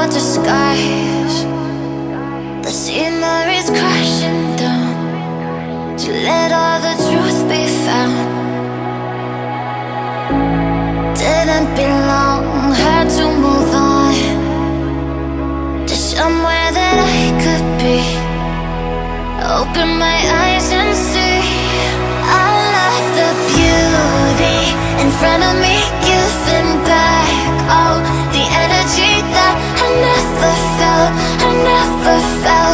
disguise. The scenery's crashing down to let all the truth be found. Didn't belong, had to move on to somewhere that I could be. Open my eyes and see all of the beauty in front of me, giving back all the energy that I never felt, I never felt.